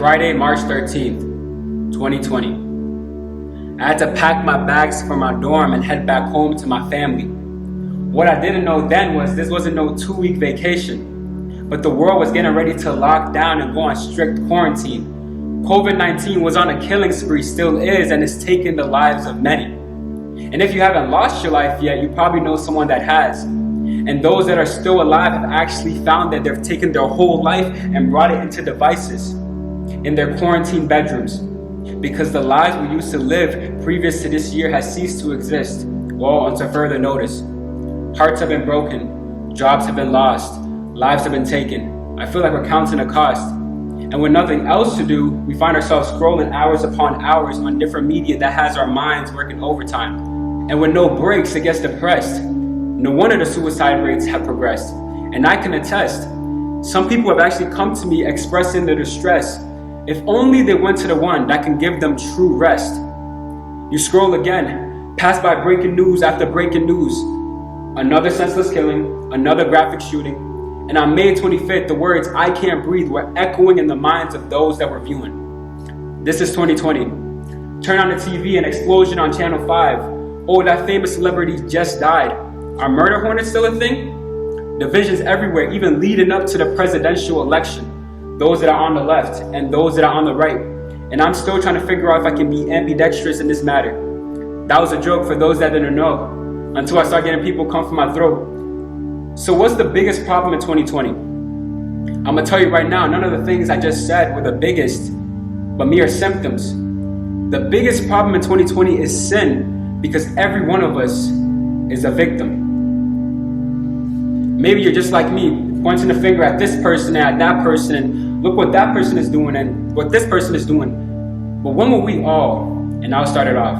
Friday, March 13th, 2020. I had to pack my bags from my dorm and head back home to my family. What I didn't know then was this wasn't no 2-week vacation, but the world was getting ready to lock down and go on strict quarantine. COVID-19 was on a killing spree, still is, and it's taken the lives of many. And if you haven't lost your life yet, you probably know someone that has. And those that are still alive have actually found that they've taken their whole life and brought it into devices in their quarantine bedrooms, because the lives we used to live previous to this year has ceased to exist. Well, until further notice. Hearts have been broken, jobs have been lost, lives have been taken. I feel like we're counting the cost. And with nothing else to do, we find ourselves scrolling hours upon hours on different media that has our minds working overtime. And with no breaks, it gets depressed. No wonder the suicide rates have progressed. And I can attest, some people have actually come to me expressing their distress. If only they went to the one that can give them true rest. You scroll again, pass by breaking news after breaking news. Another senseless killing, another graphic shooting. And on May 25th, the words, "I can't breathe," were echoing in the minds of those that were viewing. This is 2020. Turn on the TV, an explosion on Channel 5. Oh, that famous celebrity just died. Are murder hornets still a thing? Divisions everywhere, even leading up to the presidential election. Those that are on the left and those that are on the right. And I'm still trying to figure out if I can be ambidextrous in this matter. That was a joke for those that didn't know, until I start getting people come for my throat. So what's the biggest problem in 2020? I'm gonna tell you right now, none of the things I just said were the biggest, but mere symptoms. The biggest problem in 2020 is sin, because every one of us is a victim. Maybe you're just like me, pointing the finger at this person and at that person, and look what that person is doing and what this person is doing. But when will we all, and I'll start it off,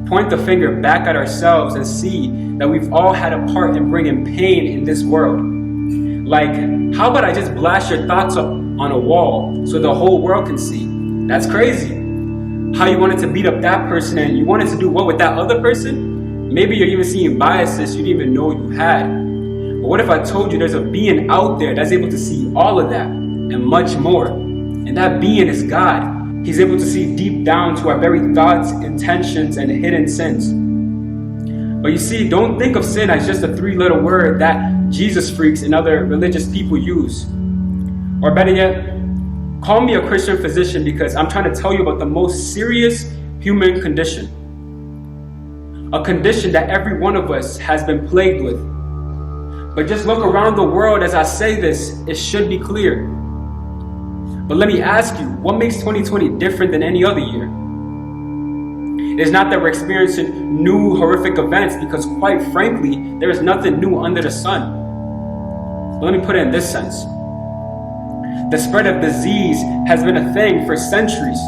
point the finger back at ourselves and see that we've all had a part in bringing pain in this world? Like, how about I just blast your thoughts up on a wall so the whole world can see? That's crazy. How you wanted to beat up that person and you wanted to do what with that other person? Maybe you're even seeing biases you didn't even know you had. But what if I told you there's a being out there that's able to see all of that and much more? And that being is God. He's able to see deep down to our very thoughts, intentions, and hidden sins. But you see, don't think of sin as just a 3-letter word that Jesus freaks and other religious people use. Or better yet, call me a Christian physician, because I'm trying to tell you about the most serious human condition. A condition that every one of us has been plagued with. But just look around the world as I say this, it should be clear. But let me ask you, what makes 2020 different than any other year? It's not that we're experiencing new horrific events, because quite frankly, there is nothing new under the sun. But let me put it in this sense. The spread of disease has been a thing for centuries.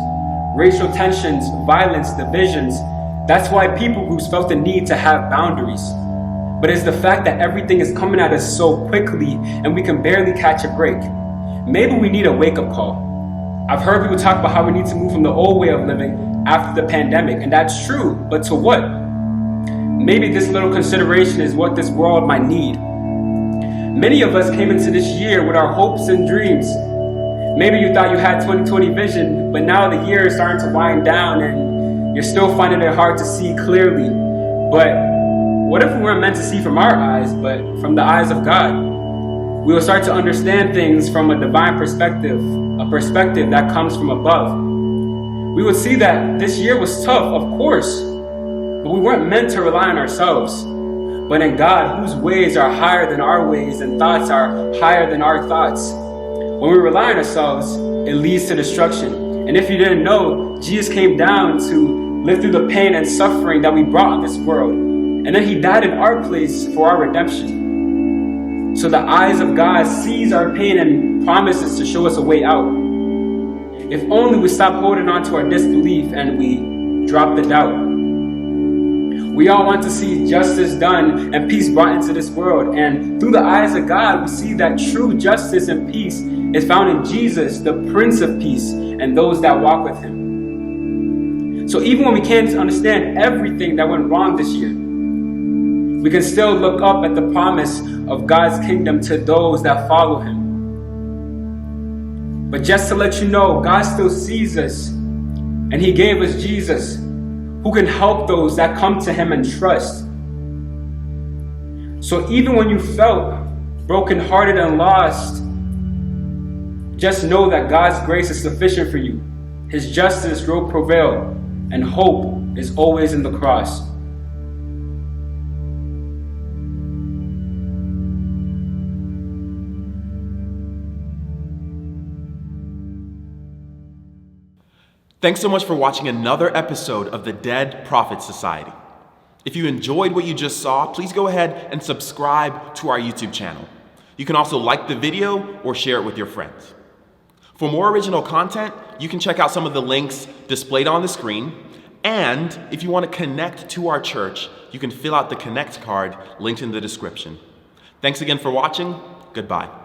Racial tensions, violence, divisions. That's why people groups felt the need to have boundaries. But it's the fact that everything is coming at us so quickly and we can barely catch a break. Maybe we need a wake-up call. I've heard people talk about how we need to move from the old way of living after the pandemic, and that's true, but to what? Maybe this little consideration is what this world might need. Many of us came into this year with our hopes and dreams. Maybe you thought you had 2020 vision, but now the year is starting to wind down and you're still finding it hard to see clearly. But what if we weren't meant to see from our eyes, but from the eyes of God? We will start to understand things from a divine perspective, a perspective that comes from above. We would see that this year was tough, of course, but we weren't meant to rely on ourselves, but in God, whose ways are higher than our ways and thoughts are higher than our thoughts. When we rely on ourselves, it leads to destruction. And if you didn't know, Jesus came down to live through the pain and suffering that we brought on this world. And then he died in our place for our redemption. So the eyes of God sees our pain and promises to show us a way out. If only we stop holding on to our disbelief and we drop the doubt. We all want to see justice done and peace brought into this world. And through the eyes of God, we see that true justice and peace is found in Jesus, the Prince of Peace, and those that walk with him. So even when we can't understand everything that went wrong this year, we can still look up at the promise of God's kingdom to those that follow him. But just to let you know, God still sees us. And He gave us Jesus, who can help those that come to Him and trust. So even when you felt brokenhearted and lost, just know that God's grace is sufficient for you. His justice will prevail, and hope is always in the cross. Thanks so much for watching another episode of the Dead Prophet Society. If you enjoyed what you just saw, please go ahead and subscribe to our YouTube channel. You can also like the video or share it with your friends. For more original content, you can check out some of the links displayed on the screen. And if you want to connect to our church, you can fill out the Connect card linked in the description. Thanks again for watching. Goodbye.